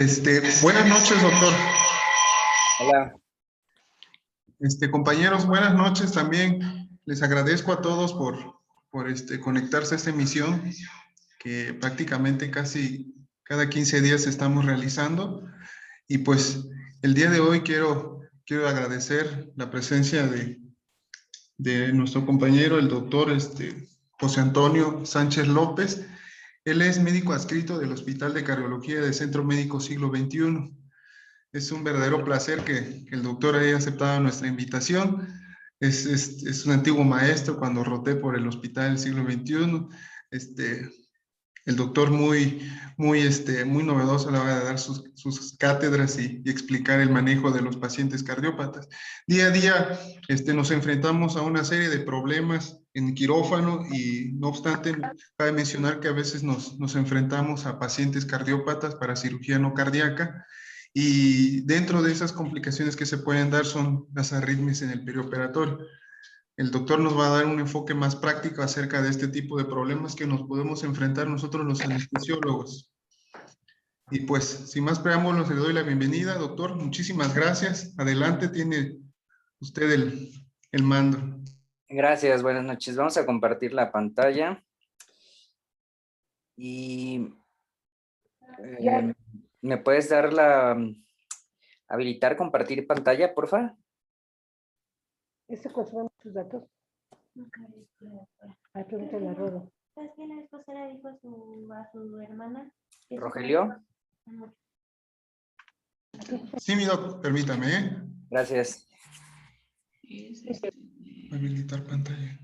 Buenas noches, doctor. Hola. Compañeros, buenas noches también. Les agradezco a todos por conectarse a esta emisión que prácticamente casi cada 15 días estamos realizando. Y pues el día de hoy quiero agradecer la presencia de nuestro compañero, el doctor José Antonio Sánchez López. Él es médico adscrito del Hospital de Cardiología del Centro Médico Siglo XXI. Es un verdadero placer que el doctor haya aceptado nuestra invitación. Es un antiguo maestro cuando roté por el hospital del siglo XXI. El doctor muy novedoso a la hora de dar sus cátedras y explicar el manejo de los pacientes cardiópatas. Día a día nos enfrentamos a una serie de problemas en quirófano y no obstante, cabe mencionar que a veces nos enfrentamos a pacientes cardiópatas para cirugía no cardíaca. Y dentro de esas complicaciones que se pueden dar son las arritmias en el perioperatorio. El doctor nos va a dar un enfoque más práctico acerca de este tipo de problemas que nos podemos enfrentar nosotros los anestesiólogos. Y pues, sin más preámbulos, le doy la bienvenida, doctor. Muchísimas gracias. Adelante, tiene usted el mando. Gracias, buenas noches. Vamos a compartir la pantalla. Y ¿me puedes dar habilitar compartir pantalla, por favor? ¿Eso consume tus datos? Ah, pregúntale a Rodo. ¿Sabes qué? La vez pasada le dijo a su hermana. Rogelio. Sí, mi doc, permítame, ¿eh? Gracias. Habilitar pantalla.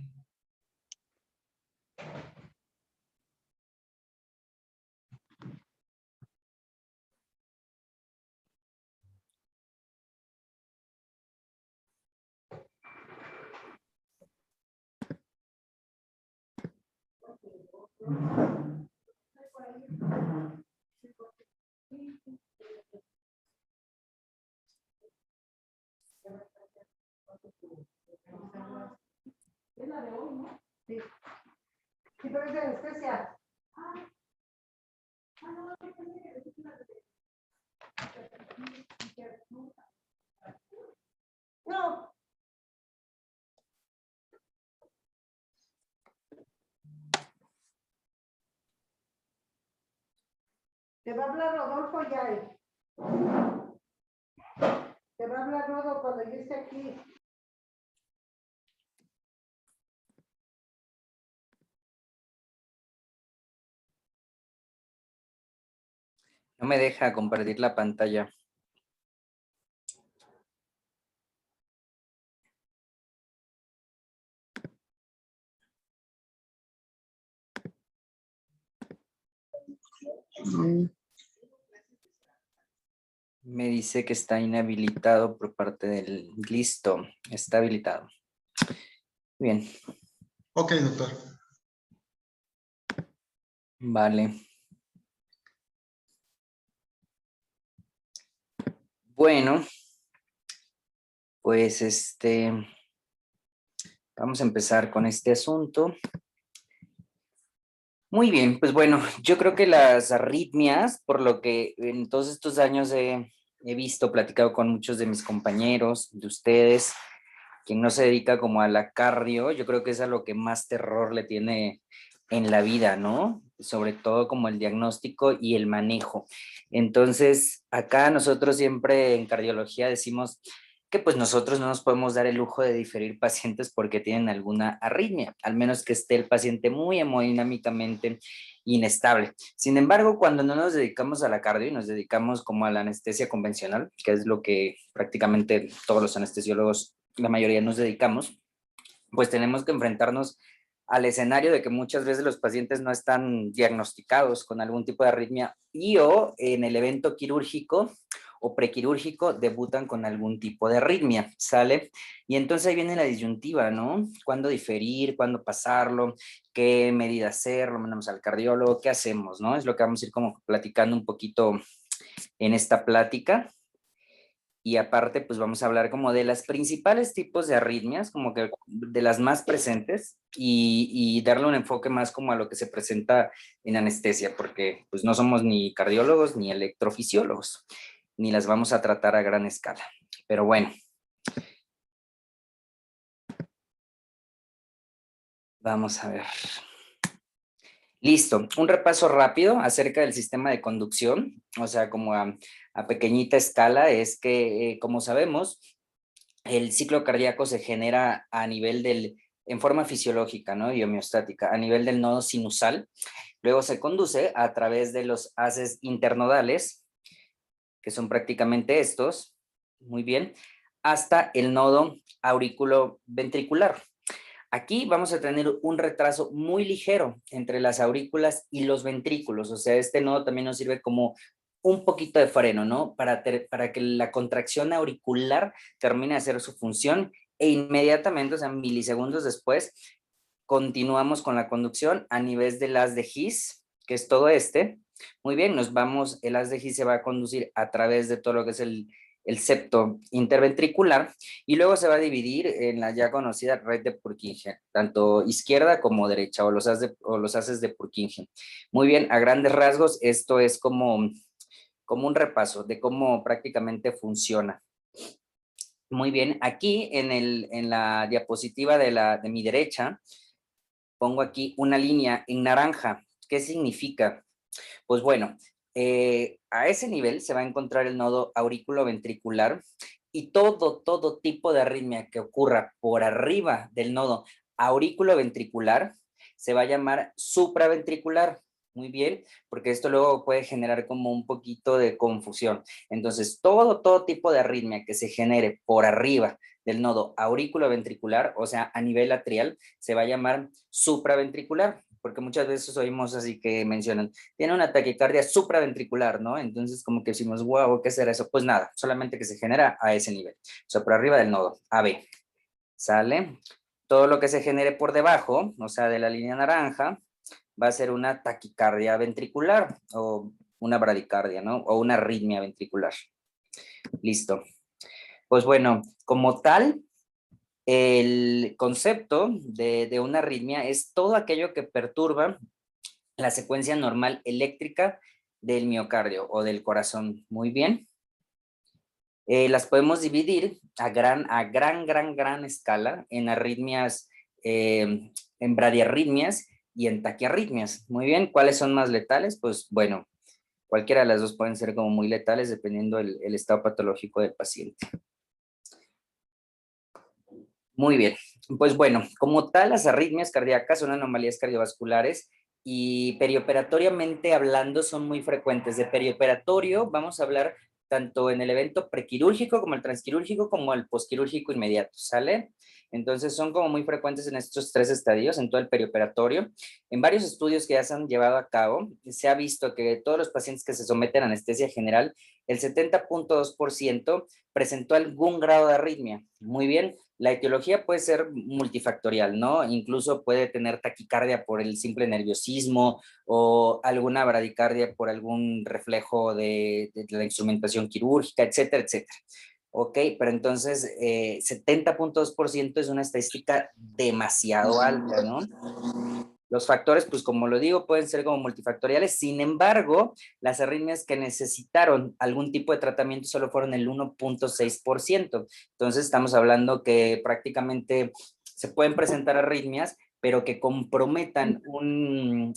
Es la de hoy, ¿no? Sí. Sí, pero es de anestesia. No. Te va a hablar Rodolfo ya. Te va a hablar Rodo cuando yo esté aquí. No me deja compartir la pantalla. Me dice que está inhabilitado por parte del... Listo, está habilitado. Bien. Ok, doctor. Vale. Bueno, pues vamos a empezar con este asunto. Muy bien, pues bueno, yo creo que las arritmias, por lo que en todos estos años he visto, platicado con muchos de mis compañeros, de ustedes, quien no se dedica como a la cardio, yo creo que es a lo que más terror le tiene en la vida, ¿no? Sobre todo como el diagnóstico y el manejo. Entonces, acá nosotros siempre en cardiología decimos que pues nosotros no nos podemos dar el lujo de diferir pacientes porque tienen alguna arritmia, al menos que esté el paciente muy hemodinámicamente inestable. Sin embargo, cuando no nos dedicamos a la cardio y nos dedicamos como a la anestesia convencional, que es lo que prácticamente todos los anestesiólogos, la mayoría nos dedicamos, pues tenemos que enfrentarnos al escenario de que muchas veces los pacientes no están diagnosticados con algún tipo de arritmia y o en el evento quirúrgico o prequirúrgico debutan con algún tipo de arritmia, ¿sale? Y entonces ahí viene la disyuntiva, ¿no? ¿Cuándo diferir? ¿Cuándo pasarlo? ¿Qué medida hacer? ¿Lo mandamos al cardiólogo? ¿Qué hacemos, no? Es lo que vamos a ir como platicando un poquito en esta plática. y aparte pues vamos a hablar como de las principales tipos de arritmias, como que de las más presentes y darle un enfoque más como a lo que se presenta en anestesia, porque pues no somos ni cardiólogos ni electrofisiólogos, ni las vamos a tratar a gran escala. Pero bueno. Vamos a ver. Listo, un repaso rápido acerca del sistema de conducción, o sea, como a pequeñita escala, es que, como sabemos, el ciclo cardíaco se genera a nivel en forma fisiológica, ¿no? Y homeostática, a nivel del nodo sinusal, luego se conduce a través de los haces internodales, que son prácticamente estos, muy bien, hasta el nodo auriculoventricular. Aquí vamos a tener un retraso muy ligero entre las aurículas y los ventrículos, o sea, este nodo también nos sirve como un poquito de freno, ¿no? Para que la contracción auricular termine de hacer su función e inmediatamente, o sea, milisegundos después, continuamos con la conducción a nivel del haz de His, que es todo este. Muy bien, el haz de His se va a conducir a través de todo lo que es el septo interventricular y luego se va a dividir en la ya conocida red de Purkinje, tanto izquierda como derecha o los haces de Purkinje. Muy bien, a grandes rasgos esto es como un repaso de cómo prácticamente funciona. Muy bien, aquí en la diapositiva de mi derecha pongo aquí una línea en naranja. ¿Qué significa? Pues bueno, a ese nivel se va a encontrar el nodo auriculoventricular y todo tipo de arritmia que ocurra por arriba del nodo auriculoventricular se va a llamar supraventricular. Muy bien, porque esto luego puede generar como un poquito de confusión. Entonces, todo tipo de arritmia que se genere por arriba del nodo auriculoventricular, o sea, a nivel atrial, se va a llamar supraventricular, porque muchas veces oímos así que mencionan, tiene una taquicardia supraventricular, ¿no? Entonces, como que decimos, wow, ¿qué será eso? Pues nada, solamente que se genera a ese nivel, o sea, por arriba del nodo, AB, ¿sale? Todo lo que se genere por debajo, o sea, de la línea naranja, va a ser una taquicardia ventricular o una bradicardia, ¿no? O una arritmia ventricular. Listo. Pues bueno, como tal, el concepto de una arritmia es todo aquello que perturba la secuencia normal eléctrica del miocardio o del corazón. Muy bien. Las podemos dividir a gran escala en arritmias, en bradiarritmias y en taquiarritmias. Muy bien, ¿cuáles son más letales? Pues bueno, cualquiera de las dos pueden ser como muy letales dependiendo el estado patológico del paciente. Muy bien, pues bueno, como tal las arritmias cardíacas son anomalías cardiovasculares y perioperatoriamente hablando son muy frecuentes. De perioperatorio vamos a hablar tanto en el evento prequirúrgico como el transquirúrgico como el posquirúrgico inmediato, ¿sale? Entonces son como muy frecuentes en estos tres estadios, en todo el perioperatorio. En varios estudios que ya se han llevado a cabo, se ha visto que todos los pacientes que se someten a anestesia general, el 70.2% presentó algún grado de arritmia. Muy bien, la etiología puede ser multifactorial, ¿no? Incluso puede tener taquicardia por el simple nerviosismo o alguna bradicardia por algún reflejo de la instrumentación quirúrgica, etcétera, etcétera. Ok, pero entonces 70.2% es una estadística demasiado alta, ¿no? Los factores, pues como lo digo, pueden ser como multifactoriales. Sin embargo, las arritmias que necesitaron algún tipo de tratamiento solo fueron el 1.6%. Entonces estamos hablando que prácticamente se pueden presentar arritmias, pero que comprometan un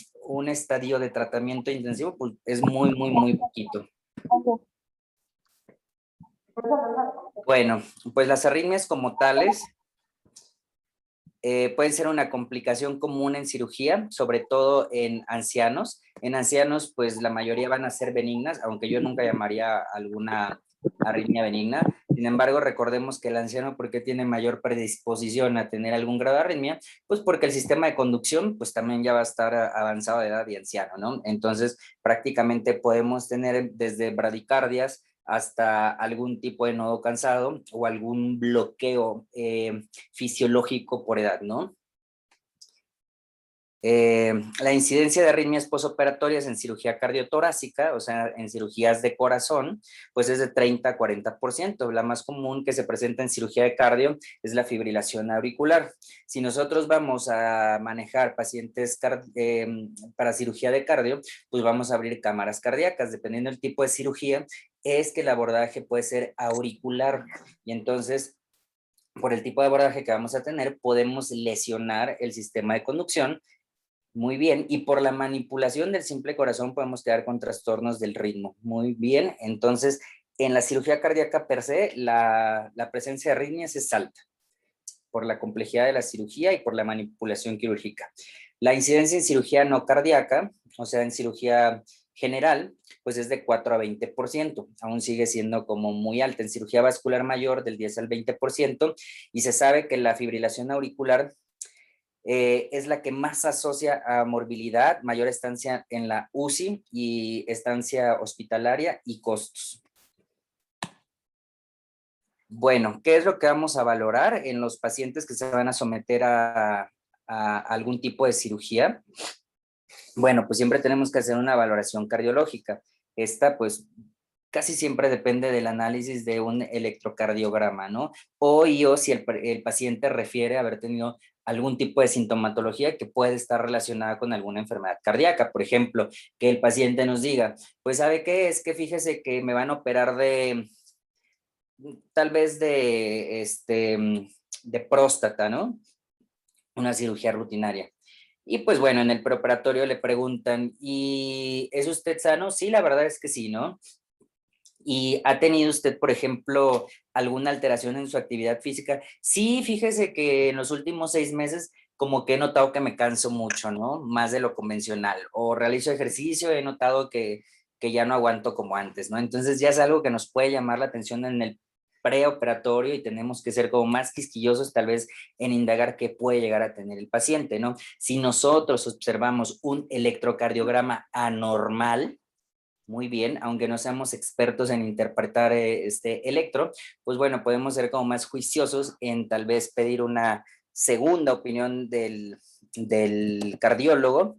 estadio de tratamiento intensivo, pues es muy poquito. Bueno, pues las arritmias como tales pueden ser una complicación común en cirugía, sobre todo en ancianos. En ancianos, pues la mayoría van a ser benignas, aunque yo nunca llamaría alguna arritmia benigna. Sin embargo, recordemos que el anciano, ¿por qué tiene mayor predisposición a tener algún grado de arritmia? Pues porque el sistema de conducción, pues también ya va a estar avanzado de edad y anciano, ¿no? Entonces, prácticamente podemos tener desde bradicardias hasta algún tipo de nodo cansado o algún bloqueo fisiológico por edad, ¿no? La incidencia de arritmias posoperatorias en cirugía cardiotorácica, o sea, en cirugías de corazón, pues es de 30 a 40%. La más común que se presenta en cirugía de cardio es la fibrilación auricular. Si nosotros vamos a manejar pacientes para cirugía de cardio, pues vamos a abrir cámaras cardíacas. Dependiendo del tipo de cirugía, es que el abordaje puede ser auricular. Y entonces, por el tipo de abordaje que vamos a tener, podemos lesionar el sistema de conducción. Muy bien, y por la manipulación del simple corazón podemos quedar con trastornos del ritmo. Muy bien, entonces en la cirugía cardíaca per se, la presencia de arritmias es alta por la complejidad de la cirugía y por la manipulación quirúrgica. La incidencia en cirugía no cardíaca, o sea, en cirugía general, pues es de 4 a 20%, aún sigue siendo como muy alta. En cirugía vascular mayor del 10 al 20%, y se sabe que la fibrilación auricular es la que más asocia a morbilidad, mayor estancia en la UCI y estancia hospitalaria y costos. Bueno, ¿qué es lo que vamos a valorar en los pacientes que se van a someter a algún tipo de cirugía? Bueno, pues siempre tenemos que hacer una valoración cardiológica. Esta, pues, casi siempre depende del análisis de un electrocardiograma, ¿no? O si el paciente refiere a haber tenido algún tipo de sintomatología que puede estar relacionada con alguna enfermedad cardíaca. Por ejemplo, que el paciente nos diga, pues, ¿sabe qué? Es que fíjese que me van a operar tal vez de próstata, ¿no? Una cirugía rutinaria. Y pues bueno, en el preoperatorio le preguntan, ¿y es usted sano? Sí, la verdad es que sí, ¿no? ¿Y ha tenido usted, por ejemplo, alguna alteración en su actividad física? Sí, fíjese que en los últimos 6 meses como que he notado que me canso mucho, ¿no? Más de lo convencional. O realizo ejercicio, he notado que ya no aguanto como antes, ¿no? Entonces ya es algo que nos puede llamar la atención en el preoperatorio y tenemos que ser como más quisquillosos tal vez en indagar qué puede llegar a tener el paciente, ¿no? Si nosotros observamos un electrocardiograma anormal, muy bien, aunque no seamos expertos en interpretar este electro, pues bueno, podemos ser como más juiciosos en tal vez pedir una segunda opinión del cardiólogo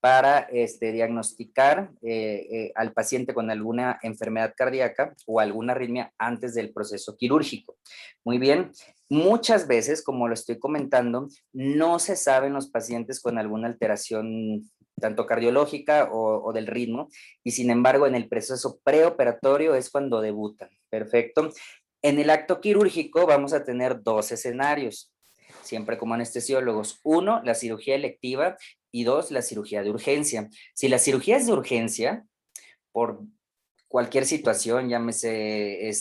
para diagnosticar al paciente con alguna enfermedad cardíaca o alguna arritmia antes del proceso quirúrgico. Muy bien, muchas veces, como lo estoy comentando, no se sabe en los pacientes con alguna alteración tanto cardiológica o del ritmo, y sin embargo en el proceso preoperatorio es cuando debutan. Perfecto. En el acto quirúrgico vamos a tener dos escenarios, siempre como anestesiólogos. Uno, la cirugía electiva, y dos, la cirugía de urgencia. Si la cirugía es de urgencia, por cualquier situación, llámese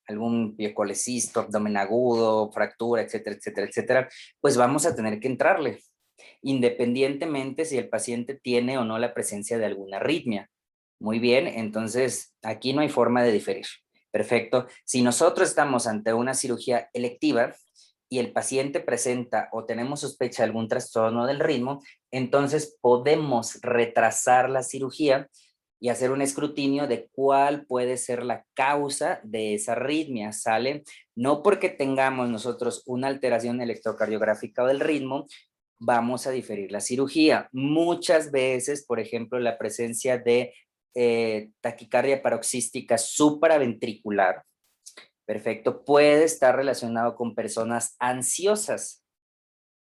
algún piecolecisto, abdomen agudo, fractura, etcétera, etcétera, etcétera, pues vamos a tener que entrarle, independientemente si el paciente tiene o no la presencia de alguna arritmia. Muy bien, entonces aquí no hay forma de diferir. Perfecto. Si nosotros estamos ante una cirugía electiva y el paciente presenta o tenemos sospecha de algún trastorno del ritmo, entonces podemos retrasar la cirugía y hacer un escrutinio de cuál puede ser la causa de esa arritmia, ¿sale? No porque tengamos nosotros una alteración electrocardiográfica o del ritmo, vamos a diferir la cirugía. Muchas veces, por ejemplo, la presencia de taquicardia paroxística supraventricular, perfecto, puede estar relacionado con personas ansiosas.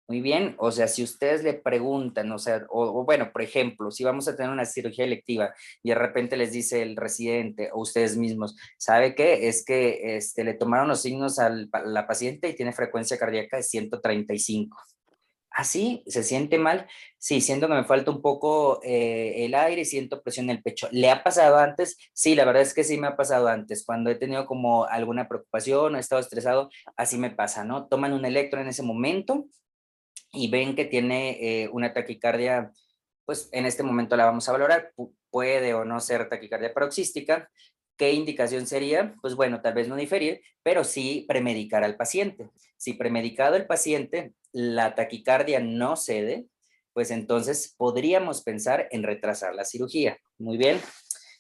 Muy bien, o sea, si ustedes le preguntan, o sea, o bueno, por ejemplo, si vamos a tener una cirugía electiva y de repente les dice el residente o ustedes mismos, ¿sabe qué? Es que le tomaron los signos a la paciente y tiene frecuencia cardíaca de 135. ¿Ah, sí? ¿Se siente mal? Sí, siento que me falta un poco el aire y siento presión en el pecho. ¿Le ha pasado antes? Sí, la verdad es que sí me ha pasado antes. Cuando he tenido como alguna preocupación o he estado estresado, así me pasa, ¿no? Toman un electro en ese momento y ven que tiene una taquicardia, pues en este momento la vamos a valorar, puede o no ser taquicardia paroxística. ¿Qué indicación sería? Pues bueno, tal vez no diferir, pero sí premedicar al paciente. Si premedicado el paciente, la taquicardia no cede, pues entonces podríamos pensar en retrasar la cirugía. Muy bien,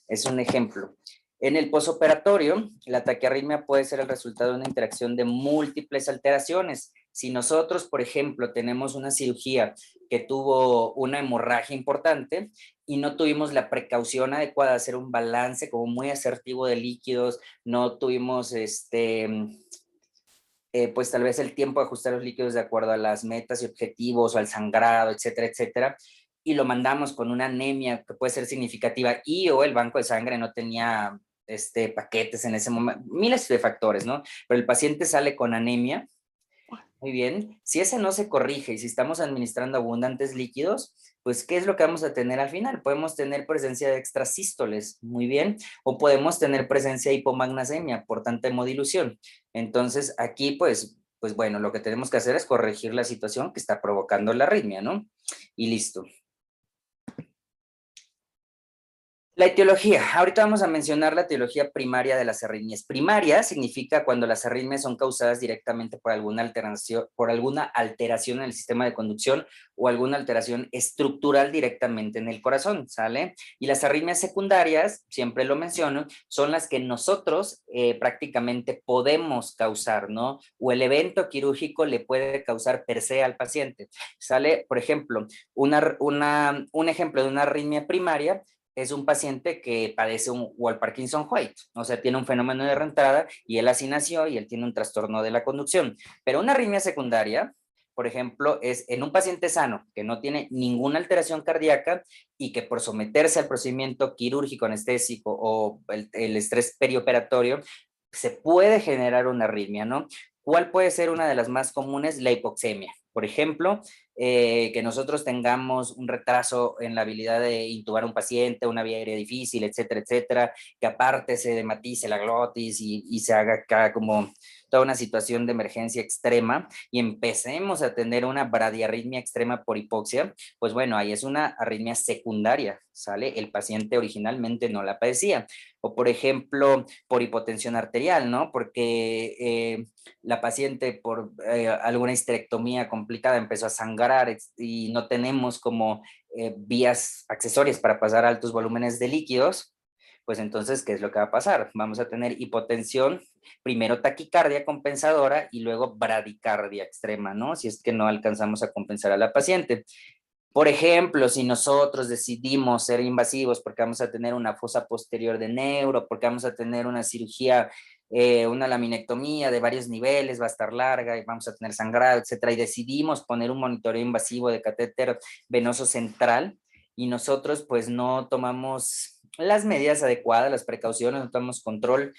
es un ejemplo. En el posoperatorio, la taquiarritmia puede ser el resultado de una interacción de múltiples alteraciones. Si nosotros, por ejemplo, tenemos una cirugía que tuvo una hemorragia importante y no tuvimos la precaución adecuada de hacer un balance como muy asertivo de líquidos, no tuvimos pues tal vez el tiempo de ajustar los líquidos de acuerdo a las metas y objetivos o al sangrado, etcétera, etcétera, y lo mandamos con una anemia que puede ser significativa y o el banco de sangre no tenía paquetes en ese momento, miles de factores, ¿no? Pero el paciente sale con anemia. Muy bien, si ese no se corrige y si estamos administrando abundantes líquidos, pues ¿qué es lo que vamos a tener al final? Podemos tener presencia de extrasístoles, muy bien, o podemos tener presencia de hipomagnesemia por tanta hemodilución. Entonces aquí pues bueno, lo que tenemos que hacer es corregir la situación que está provocando la arritmia, ¿no? Y listo. La etiología. Ahorita vamos a mencionar la etiología primaria de las arritmias. Primaria significa cuando las arritmias son causadas directamente por alguna alteración en el sistema de conducción o alguna alteración estructural directamente en el corazón, ¿sale? Y las arritmias secundarias, siempre lo menciono, son las que nosotros prácticamente podemos causar, ¿no? O el evento quirúrgico le puede causar per se al paciente, ¿sale? Por ejemplo, un ejemplo de una arritmia primaria es un paciente que padece o el Parkinson-White, o sea, tiene un fenómeno de reentrada y él así nació y él tiene un trastorno de la conducción. Pero una arritmia secundaria, por ejemplo, es en un paciente sano que no tiene ninguna alteración cardíaca y que por someterse al procedimiento quirúrgico anestésico o el estrés perioperatorio, se puede generar una arritmia, ¿no? ¿Cuál puede ser una de las más comunes? La hipoxemia. Por ejemplo, que nosotros tengamos un retraso en la habilidad de intubar a un paciente, una vía aérea difícil, etcétera, etcétera, que aparte se dematice la glotis y se haga acá como toda una situación de emergencia extrema y empecemos a tener una bradiarritmia extrema por hipoxia, pues bueno, ahí es una arritmia secundaria, ¿sale? El paciente originalmente no la padecía. O por ejemplo, por hipotensión arterial, ¿no? Porque la paciente por alguna histerectomía complicada empezó a sangrar y no tenemos como vías accesorias para pasar altos volúmenes de líquidos, pues entonces, ¿qué es lo que va a pasar? Vamos a tener hipotensión, primero taquicardia compensadora y luego bradicardia extrema, ¿no? Si es que no alcanzamos a compensar a la paciente. Por ejemplo, si nosotros decidimos ser invasivos porque vamos a tener una fosa posterior de neuro, porque vamos a tener una cirugía, una laminectomía de varios niveles, va a estar larga y vamos a tener sangrado, etcétera, y decidimos poner un monitoreo invasivo de catéter venoso central y nosotros pues no tomamos las medidas adecuadas, las precauciones, no tomamos control,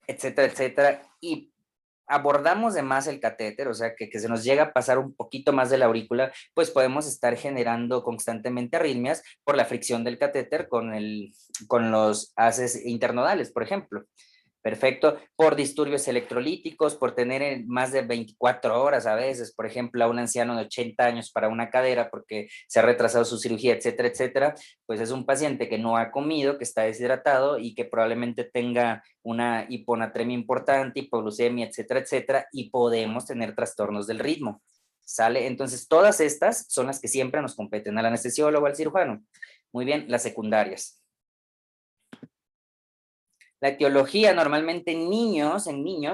etcétera, etcétera, y abordamos de más el catéter, o sea, que se nos llega a pasar un poquito más de la aurícula, pues podemos estar generando constantemente arritmias por la fricción del catéter con los haces internodales, por ejemplo. Perfecto, por disturbios electrolíticos, por tener más de 24 horas a veces, por ejemplo, a un anciano de 80 años para una cadera porque se ha retrasado su cirugía, etcétera, etcétera, pues es un paciente que no ha comido, que está deshidratado y que probablemente tenga una hiponatremia importante, hipoglucemia, etcétera, etcétera, y podemos tener trastornos del ritmo. ¿Sale? Entonces, todas estas son las que siempre nos competen al anestesiólogo, al cirujano. Muy bien, las secundarias. La etiología normalmente en niños,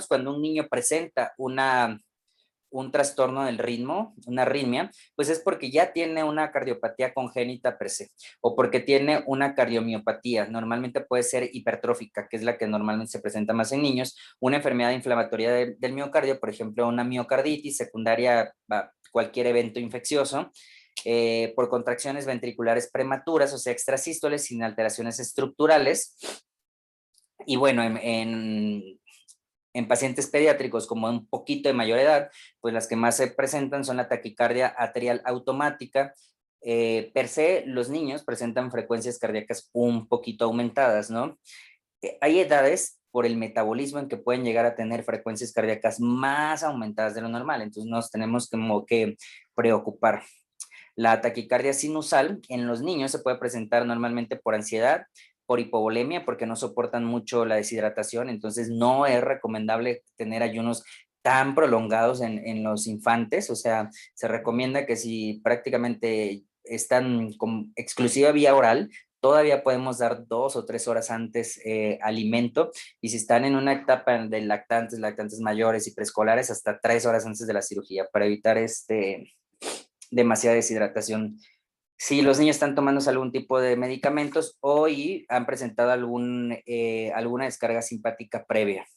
cuando un niño presenta un trastorno del ritmo, una arritmia, pues es porque ya tiene una cardiopatía congénita per se, o porque tiene una cardiomiopatía, normalmente puede ser hipertrófica, que es la que normalmente se presenta más en niños, una enfermedad inflamatoria del miocardio, por ejemplo, una miocarditis secundaria a cualquier evento infeccioso, por contracciones ventriculares prematuras, o sea, extrasístoles sin alteraciones estructurales. Y bueno, en pacientes pediátricos como un poquito de mayor edad, pues las que más se presentan son la taquicardia arterial automática. Per se, los niños presentan frecuencias cardíacas un poquito aumentadas, ¿no? Hay edades por el metabolismo en que pueden llegar a tener frecuencias cardíacas más aumentadas de lo normal, entonces nos tenemos como que preocupar. La taquicardia sinusal en los niños se puede presentar normalmente por ansiedad, por hipovolemia, porque no soportan mucho la deshidratación, entonces no es recomendable tener ayunos tan prolongados en los infantes, o sea, se recomienda que si prácticamente están con exclusiva vía oral, todavía podemos dar 2 o 3 horas antes alimento, y si están en una etapa de lactantes mayores y preescolares, hasta 3 horas antes de la cirugía, para evitar demasiada deshidratación. Si los niños están tomando algún tipo de medicamentos o han presentado alguna descarga simpática previa.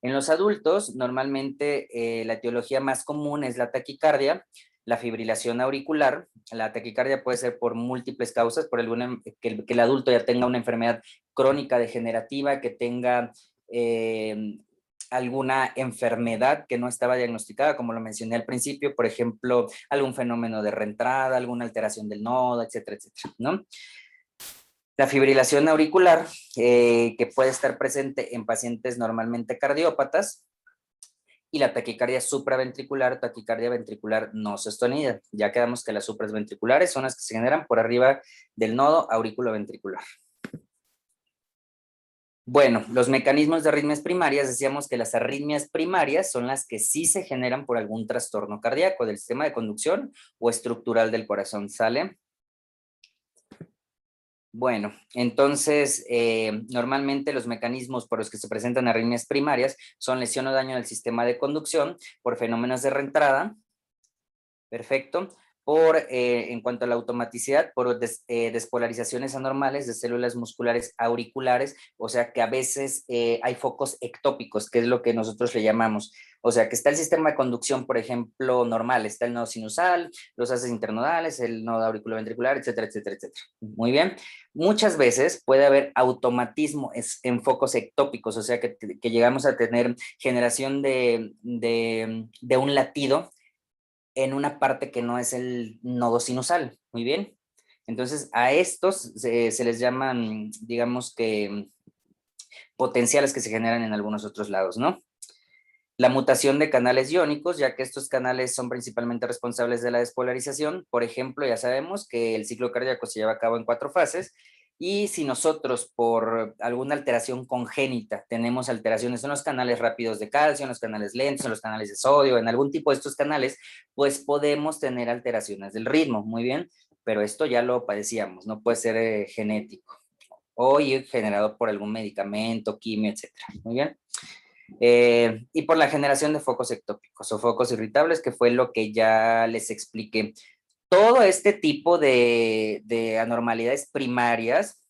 En los adultos, normalmente la etiología más común es la taquicardia, la fibrilación auricular. La taquicardia puede ser por múltiples causas, por que el adulto ya tenga una enfermedad crónica degenerativa, que tenga alguna enfermedad que no estaba diagnosticada, como lo mencioné al principio, por ejemplo, algún fenómeno de reentrada, alguna alteración del nodo, etcétera, etcétera, ¿no? La fibrilación auricular, que puede estar presente en pacientes normalmente cardiópatas, y la taquicardia supraventricular, taquicardia ventricular no sostenida. Ya quedamos que las supraventriculares son las que se generan por arriba del nodo auriculoventricular. Bueno, los mecanismos de arritmias primarias, decíamos que las arritmias primarias son las que sí se generan por algún trastorno cardíaco del sistema de conducción o estructural del corazón, ¿sale? Bueno, entonces, normalmente los mecanismos por los que se presentan arritmias primarias son lesión o daño del sistema de conducción por fenómenos de reentrada, perfecto, en cuanto a la automaticidad, por despolarizaciones anormales de células musculares auriculares, o sea que a veces hay focos ectópicos, que es lo que nosotros le llamamos. O sea que está el sistema de conducción, por ejemplo, normal, está el nodo sinusal, los haces internodales, el nodo auriculoventricular, etcétera, etcétera, etcétera. Muy bien. Muchas veces puede haber automatismo en focos ectópicos, o sea que llegamos a tener generación de un latido en una parte que no es el nodo sinusal. Muy bien. Entonces, a estos se les llaman, digamos que, potenciales que se generan en algunos otros lados, ¿no? La mutación de canales iónicos, ya que estos canales son principalmente responsables de la despolarización. Por ejemplo, ya sabemos que el ciclo cardíaco se lleva a cabo en 4 fases, y si nosotros por alguna alteración congénita tenemos alteraciones en los canales rápidos de calcio, en los canales lentos, en los canales de sodio, en algún tipo de estos canales, pues podemos tener alteraciones del ritmo, muy bien, pero esto ya lo padecíamos, no puede ser genético o generado por algún medicamento, quimio, etcétera, muy bien. Y por la generación de focos ectópicos o focos irritables, que fue lo que ya les expliqué. Todo este tipo de anormalidades primarias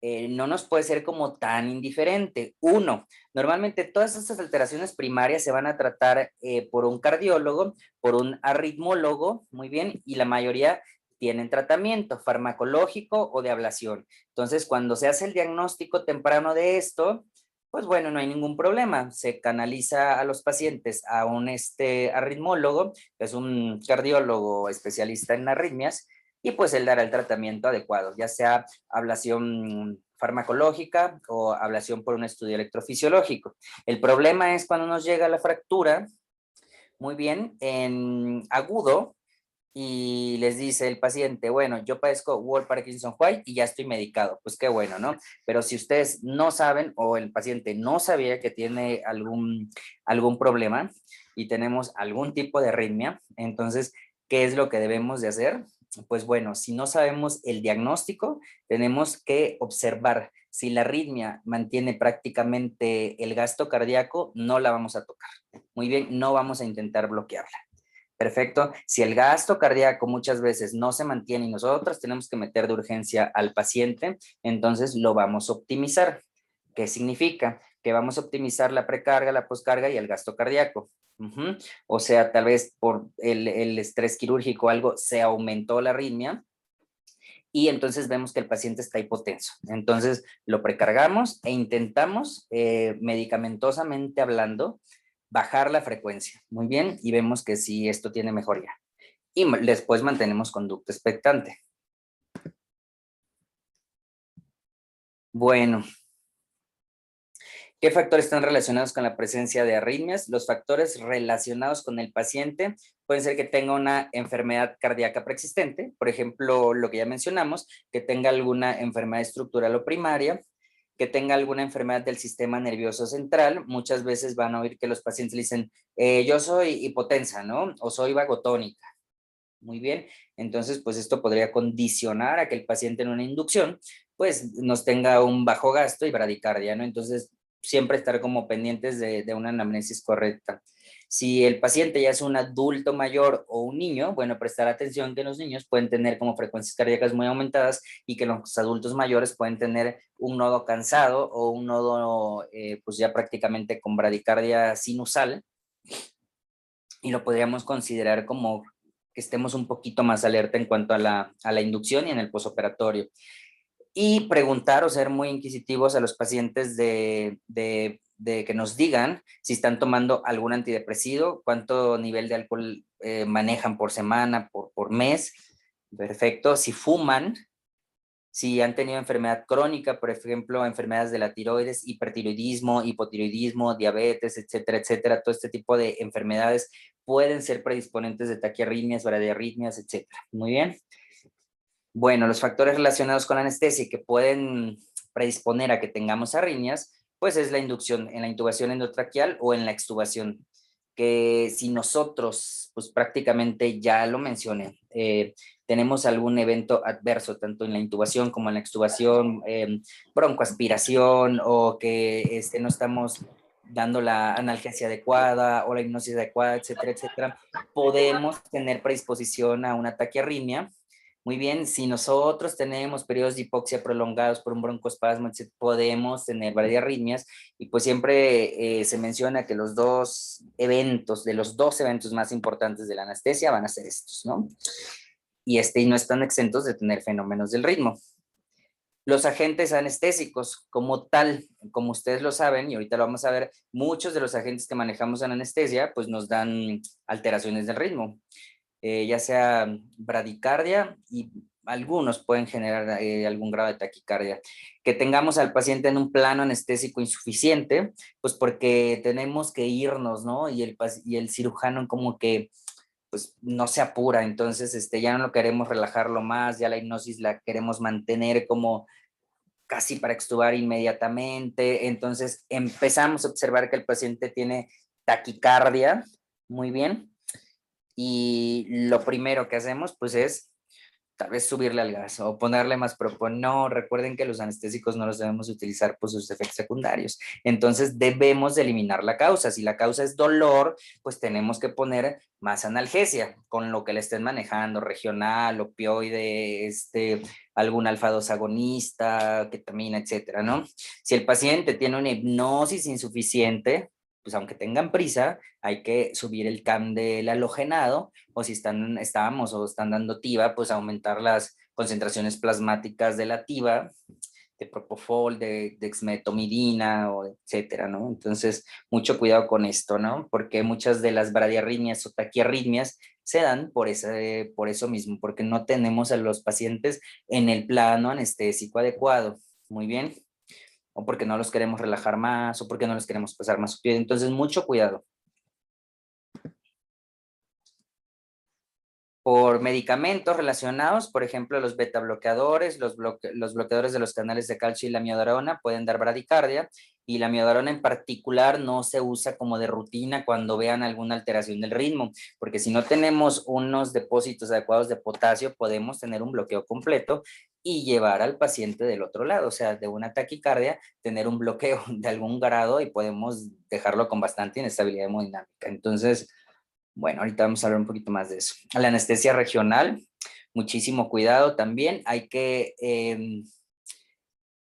no nos puede ser como tan indiferente. Uno, normalmente todas estas alteraciones primarias se van a tratar por un cardiólogo, por un arritmólogo, muy bien, y la mayoría tienen tratamiento farmacológico o de ablación. Entonces, cuando se hace el diagnóstico temprano de esto, pues bueno, no hay ningún problema. Se canaliza a los pacientes a un arritmólogo, que es un cardiólogo especialista en arritmias, y pues él dará el tratamiento adecuado, ya sea ablación farmacológica o ablación por un estudio electrofisiológico. El problema es cuando nos llega la fractura, muy bien, en agudo, y les dice el paciente, bueno, yo padezco Wolff Parkinson White y ya estoy medicado, pues qué bueno, ¿no? Pero si ustedes no saben o el paciente no sabía que tiene algún problema y tenemos algún tipo de arritmia, entonces, ¿qué es lo que debemos de hacer? Pues bueno, si no sabemos el diagnóstico, tenemos que observar. Si la arritmia mantiene prácticamente el gasto cardíaco, no la vamos a tocar. Muy bien, no vamos a intentar bloquearla. Perfecto. Si el gasto cardíaco muchas veces no se mantiene y nosotros tenemos que meter de urgencia al paciente, entonces lo vamos a optimizar. ¿Qué significa? Que vamos a optimizar la precarga, la poscarga y el gasto cardíaco. O sea, tal vez por el estrés quirúrgico algo se aumentó la arritmia y entonces vemos que el paciente está hipotenso. Entonces lo precargamos e intentamos, medicamentosamente hablando, bajar la frecuencia. Muy bien, y vemos que sí, esto tiene mejoría. Y después mantenemos conducta expectante. Bueno, ¿qué factores están relacionados con la presencia de arritmias? Los factores relacionados con el paciente pueden ser que tenga una enfermedad cardíaca preexistente, por ejemplo, lo que ya mencionamos, que tenga alguna enfermedad estructural o primaria, que tenga alguna enfermedad del sistema nervioso central. Muchas veces van a oír que los pacientes le dicen, yo soy hipotensa, ¿no? O soy vagotónica. Muy bien, entonces pues esto podría condicionar a que el paciente en una inducción pues nos tenga un bajo gasto y bradicardia, ¿no? Entonces siempre estar como pendientes de una anamnesis correcta. Si el paciente ya es un adulto mayor o un niño, bueno, prestar atención que los niños pueden tener como frecuencias cardíacas muy aumentadas y que los adultos mayores pueden tener un nodo cansado o un nodo pues ya prácticamente con bradicardia sinusal, y lo podríamos considerar como que estemos un poquito más alerta en cuanto a la inducción y en el posoperatorio. Y preguntar o ser muy inquisitivos a los pacientes de que nos digan si están tomando algún antidepresivo, cuánto nivel de alcohol manejan por semana, por mes. Perfecto. Si fuman, si han tenido enfermedad crónica, por ejemplo, enfermedades de la tiroides, hipertiroidismo, hipotiroidismo, diabetes, etcétera, etcétera, todo este tipo de enfermedades pueden ser predisponentes de taquiarritmias, bradiarritmias, etcétera. Muy bien. Bueno, los factores relacionados con la anestesia que pueden predisponer a que tengamos arritmias, pues es la inducción en la intubación endotraqueal o en la extubación, que si nosotros, pues prácticamente ya lo mencioné, tenemos algún evento adverso, tanto en la intubación como en la extubación, broncoaspiración o que no estamos dando la analgesia adecuada o la hipnosis adecuada, etcétera, etcétera, podemos tener predisposición a una taquiarritmia. Muy bien, si nosotros tenemos periodos de hipoxia prolongados por un broncoespasmo, etc., podemos tener bradiarritmias y pues siempre se menciona que los dos eventos más importantes de la anestesia van a ser estos, ¿no? Y no están exentos de tener fenómenos del ritmo. Los agentes anestésicos, como tal, como ustedes lo saben, y ahorita lo vamos a ver, muchos de los agentes que manejamos en anestesia, pues nos dan alteraciones del ritmo. Ya sea bradicardia y algunos pueden generar algún grado de taquicardia. Que tengamos al paciente en un plano anestésico insuficiente, pues porque tenemos que irnos, ¿no? Y el cirujano como que pues no se apura, entonces ya no lo queremos relajarlo más, ya la hipnosis la queremos mantener como casi para extubar inmediatamente, entonces empezamos a observar que el paciente tiene taquicardia, muy bien, y lo primero que hacemos pues es tal vez subirle al gas o ponerle más propón. No, recuerden que los anestésicos no los debemos utilizar por sus efectos secundarios. Entonces debemos de eliminar la causa. Si la causa es dolor, pues tenemos que poner más analgesia con lo que le estén manejando, regional, opioide, algún alfa-2 agonista, ketamina, etcétera, ¿no? Si el paciente tiene una hipnosis insuficiente, pues aunque tengan prisa, hay que subir el CAM del halogenado, o si estábamos o están dando TIVA, pues aumentar las concentraciones plasmáticas de la TIVA, de propofol, de dexmedetomidina, o etcétera, ¿no? Entonces, mucho cuidado con esto, ¿no? Porque muchas de las bradiarritmias o taquiarritmias se dan por eso mismo, porque no tenemos a los pacientes en el plano anestésico adecuado. Muy bien. O porque no los queremos relajar más, o porque no les queremos pasar más opioide. Entonces, mucho cuidado. Por medicamentos relacionados, por ejemplo, los beta bloqueadores, los bloqueadores de los canales de calcio y la miodarona pueden dar bradicardia, y la miodarona en particular no se usa como de rutina cuando vean alguna alteración del ritmo, porque si no tenemos unos depósitos adecuados de potasio, podemos tener un bloqueo completo y llevar al paciente del otro lado, o sea, de una taquicardia, tener un bloqueo de algún grado y podemos dejarlo con bastante inestabilidad hemodinámica. Entonces, bueno, ahorita vamos a hablar un poquito más de eso. La anestesia regional, muchísimo cuidado también. Hay que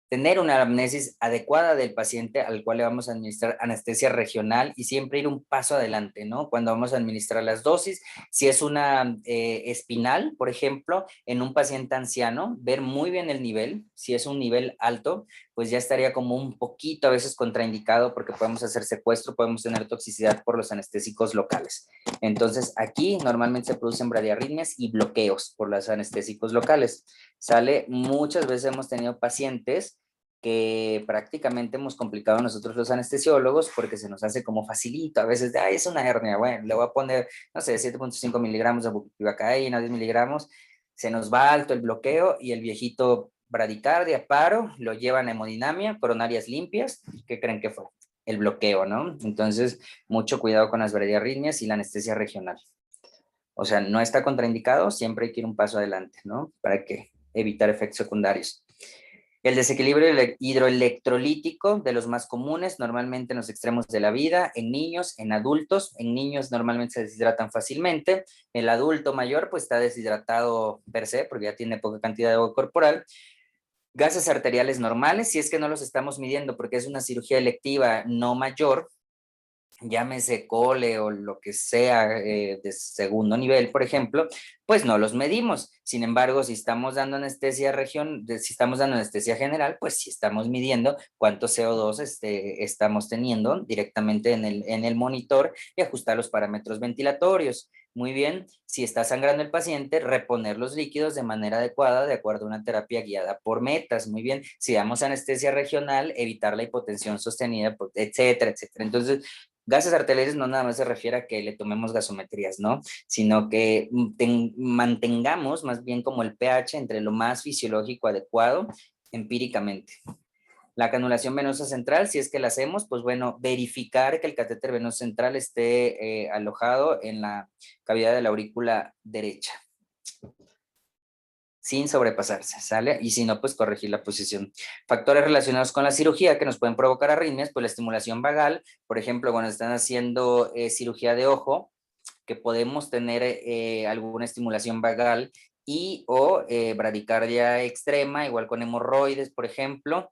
tener una anamnesis adecuada del paciente al cual le vamos a administrar anestesia regional y siempre ir un paso adelante, ¿no? Cuando vamos a administrar las dosis, si es una espinal, por ejemplo, en un paciente anciano, ver muy bien el nivel. Si es un nivel alto, pues ya estaría como un poquito a veces contraindicado porque podemos hacer secuestro, podemos tener toxicidad por los anestésicos locales. Entonces, aquí normalmente se producen bradiarritmias y bloqueos por los anestésicos locales. Sale, muchas veces hemos tenido pacientes que prácticamente hemos complicado nosotros los anestesiólogos porque se nos hace como facilito, a veces, ay, es una hernia, bueno, le voy a poner, no sé, 7.5 miligramos de bupivacaína, 10 miligramos, se nos va alto el bloqueo y el viejito bradicardia, paro, lo llevan a hemodinamia, coronarias limpias, ¿qué creen que fue? El bloqueo, ¿no? Entonces, mucho cuidado con las bradiarritmias y la anestesia regional. O sea, no está contraindicado, siempre hay que ir un paso adelante, ¿no? Para que evitar efectos secundarios. El desequilibrio hidroelectrolítico, de los más comunes, normalmente en los extremos de la vida, en niños, en adultos. En niños normalmente se deshidratan fácilmente. El adulto mayor pues está deshidratado per se, porque ya tiene poca cantidad de agua corporal. Gases arteriales normales, si es que no los estamos midiendo porque es una cirugía electiva no mayor, llámese cole o lo que sea de segundo nivel, por ejemplo, pues no los medimos. Sin embargo, si estamos dando anestesia si estamos dando anestesia general, pues sí estamos midiendo cuánto CO2 estamos teniendo directamente en el monitor y ajustar los parámetros ventilatorios. Muy bien, si está sangrando el paciente, reponer los líquidos de manera adecuada, de acuerdo a una terapia guiada por metas. Muy bien, si damos anestesia regional, evitar la hipotensión sostenida, etcétera, etcétera. Entonces, gases arteriales no nada más se refiere a que le tomemos gasometrías, ¿no? Sino que mantengamos más bien como el pH entre lo más fisiológico adecuado empíricamente. La canulación venosa central, si es que la hacemos, pues bueno, verificar que el catéter venoso central esté alojado en la cavidad de la aurícula derecha, sin sobrepasarse, ¿sale? Y si no, pues corregir la posición. Factores relacionados con la cirugía que nos pueden provocar arritmias, pues la estimulación vagal, por ejemplo, cuando están haciendo cirugía de ojo, que podemos tener alguna estimulación vagal y o bradicardia extrema, igual con hemorroides, por ejemplo,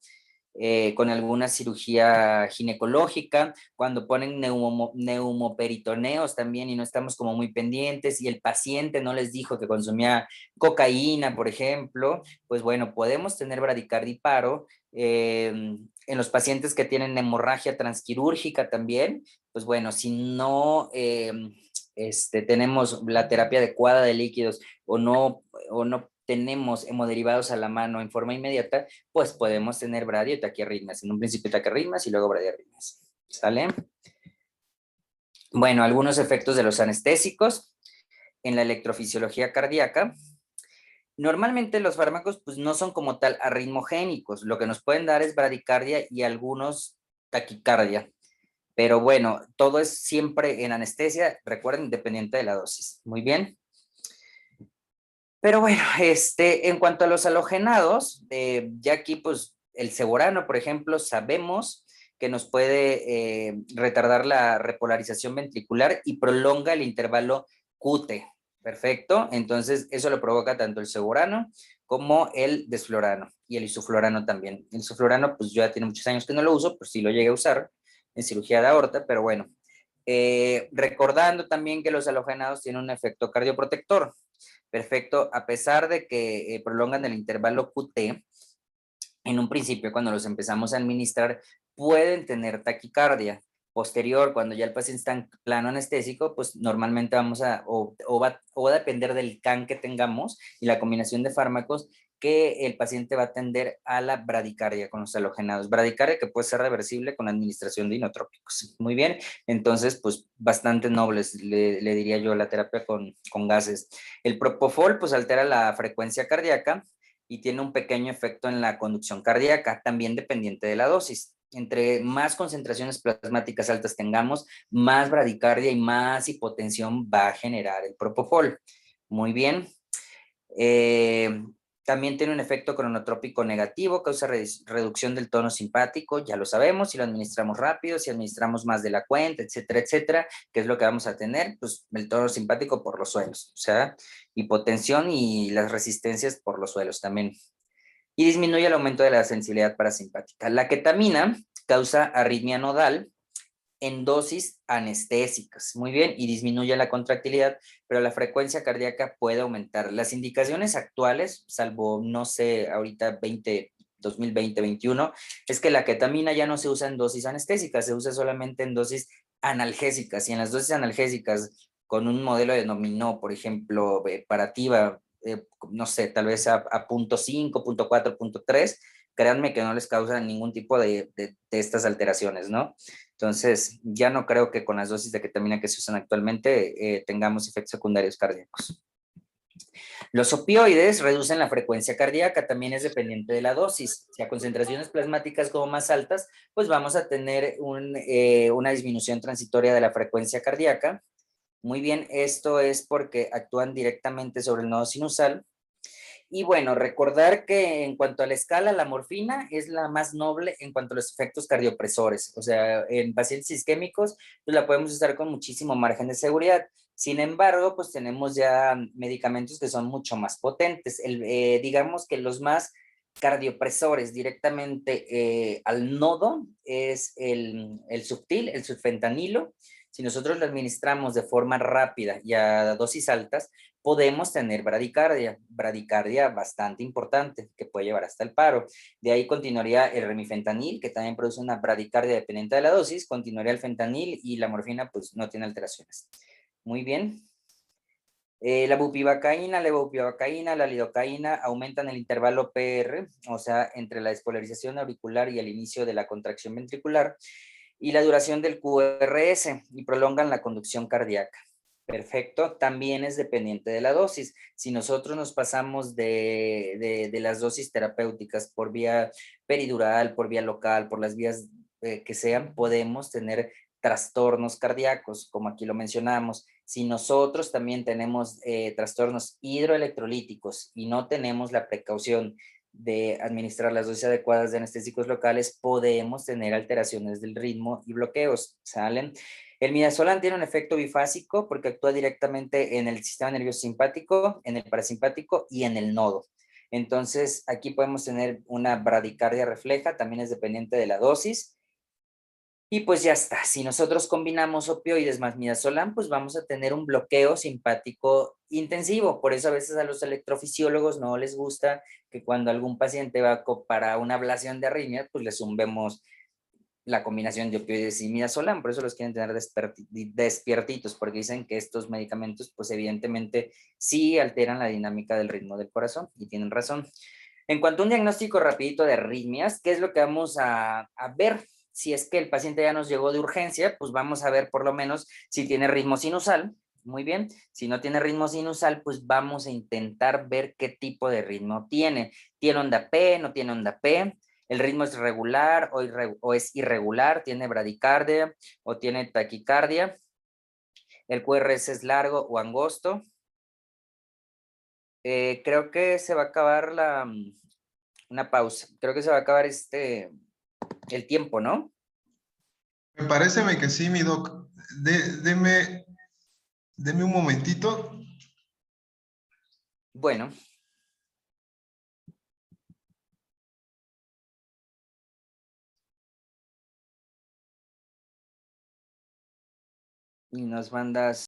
con alguna cirugía ginecológica, cuando ponen neumoperitoneos también y no estamos como muy pendientes y el paciente no les dijo que consumía cocaína, por ejemplo, pues bueno, podemos tener bradicardia y paro. En los pacientes que tienen hemorragia transquirúrgica también, pues bueno, si no tenemos la terapia adecuada de líquidos o no tenemos hemoderivados a la mano en forma inmediata, pues podemos tener bradio y taquiarritmias. En un principio taquiarritmias y luego bradiarritmias. ¿Sale? Bueno, algunos efectos de los anestésicos en la electrofisiología cardíaca. Normalmente los fármacos pues no son como tal arritmogénicos. Lo que nos pueden dar es bradicardia y algunos taquicardia. Pero bueno, todo es siempre en anestesia, recuerden, independiente de la dosis. Muy bien. Pero bueno, en cuanto a los halogenados, ya aquí pues el ceborano, por ejemplo, sabemos que nos puede retardar la repolarización ventricular y prolonga el intervalo QT. Perfecto, entonces eso lo provoca tanto el ceborano como el desflorano y el isoflorano también. El isoflorano pues yo ya tiene muchos años que no lo uso, pues sí lo llegué a usar en cirugía de aorta, pero bueno. Recordando también que los halogenados tienen un efecto cardioprotector. Perfecto, a pesar de que prolongan el intervalo QT, en un principio cuando los empezamos a administrar pueden tener taquicardia. Posterior, cuando ya el paciente está en plano anestésico, pues normalmente vamos a, va a depender del CAN que tengamos y la combinación de fármacos, que el paciente va a tender a la bradicardia con los halogenados. Bradicardia que puede ser reversible con administración de inotrópicos. Muy bien, entonces pues bastante nobles, le diría yo, la terapia con gases. El propofol pues altera la frecuencia cardíaca y tiene un pequeño efecto en la conducción cardíaca, también dependiente de la dosis. Entre más concentraciones plasmáticas altas tengamos, más bradicardia y más hipotensión va a generar el propofol. Muy bien. También tiene un efecto cronotrópico negativo, causa reducción del tono simpático, ya lo sabemos, si lo administramos rápido, si administramos más de la cuenta, etcétera, etcétera, ¿qué es lo que vamos a tener? Pues el tono simpático por los suelos, o sea, hipotensión y las resistencias por los suelos también. Y disminuye el aumento de la sensibilidad parasimpática. La ketamina causa arritmia nodal en dosis anestésicas, muy bien, y disminuye la contractilidad, pero la frecuencia cardíaca puede aumentar. Las indicaciones actuales, salvo, no sé, ahorita 2020-2021, es que la ketamina ya no se usa en dosis anestésicas, se usa solamente en dosis analgésicas, y en las dosis analgésicas, con un modelo de dominó, por ejemplo, parativa, no sé, tal vez a 0.5, 0.4, 0.3, créanme que no les causan ningún tipo de estas alteraciones, ¿no? Entonces, ya no creo que con las dosis de ketamina que se usan actualmente tengamos efectos secundarios cardíacos. Los opioides reducen la frecuencia cardíaca, también es dependiente de la dosis. Si a concentraciones plasmáticas como más altas, pues vamos a tener una disminución transitoria de la frecuencia cardíaca. Muy bien, esto es porque actúan directamente sobre el nodo sinusal. Y bueno, recordar que en cuanto a la escala, la morfina es la más noble en cuanto a los efectos cardiopresores. O sea, en pacientes isquémicos, pues la podemos usar con muchísimo margen de seguridad. Sin embargo, pues tenemos ya medicamentos que son mucho más potentes. Digamos que los más cardiopresores directamente al nodo es el subtil, el sulfentanilo. Si nosotros lo administramos de forma rápida y a dosis altas, podemos tener bradicardia bastante importante que puede llevar hasta el paro. De ahí continuaría el remifentanil, que también produce una bradicardia dependiente de la dosis, continuaría el fentanil y la morfina pues no tiene alteraciones. Muy bien. La bupivacaína, la lidocaína aumentan el intervalo PR, o sea, entre la despolarización auricular y el inicio de la contracción ventricular, y la duración del QRS, y prolongan la conducción cardíaca. Perfecto, también es dependiente de la dosis. Si nosotros nos pasamos de las dosis terapéuticas por vía peridural, por vía local, por las vías que sean, podemos tener trastornos cardíacos, como aquí lo mencionamos. Si nosotros también tenemos trastornos hidroelectrolíticos y no tenemos la precaución de administrar las dosis adecuadas de anestésicos locales, podemos tener alteraciones del ritmo y bloqueos, ¿salen? El midazolam tiene un efecto bifásico porque actúa directamente en el sistema nervioso simpático, en el parasimpático y en el nodo. Entonces, aquí podemos tener una bradicardia refleja, también es dependiente de la dosis. Y pues ya está, si nosotros combinamos opioides más midazolam, pues vamos a tener un bloqueo simpático intensivo. Por eso a veces a los electrofisiólogos no les gusta que cuando algún paciente va para una ablación de arritmia, pues le zumbemos la combinación de opioides y midazolam, por eso los quieren tener despiertitos, porque dicen que estos medicamentos, pues evidentemente sí alteran la dinámica del ritmo del corazón, y tienen razón. En cuanto a un diagnóstico rapidito de arritmias, ¿qué es lo que vamos a ver? Si es que el paciente ya nos llegó de urgencia, pues vamos a ver por lo menos si tiene ritmo sinusal. Muy bien, si no tiene ritmo sinusal, pues vamos a intentar ver qué tipo de ritmo tiene. ¿Tiene onda P? ¿No tiene onda P? ¿El ritmo es regular o es irregular? ¿Tiene bradicardia o tiene taquicardia? ¿El QRS es largo o angosto? Creo que se va a acabar una pausa. Creo que se va a acabar el tiempo, ¿no? Me parece que sí, mi doc. Deme un momentito. Bueno, y nos mandas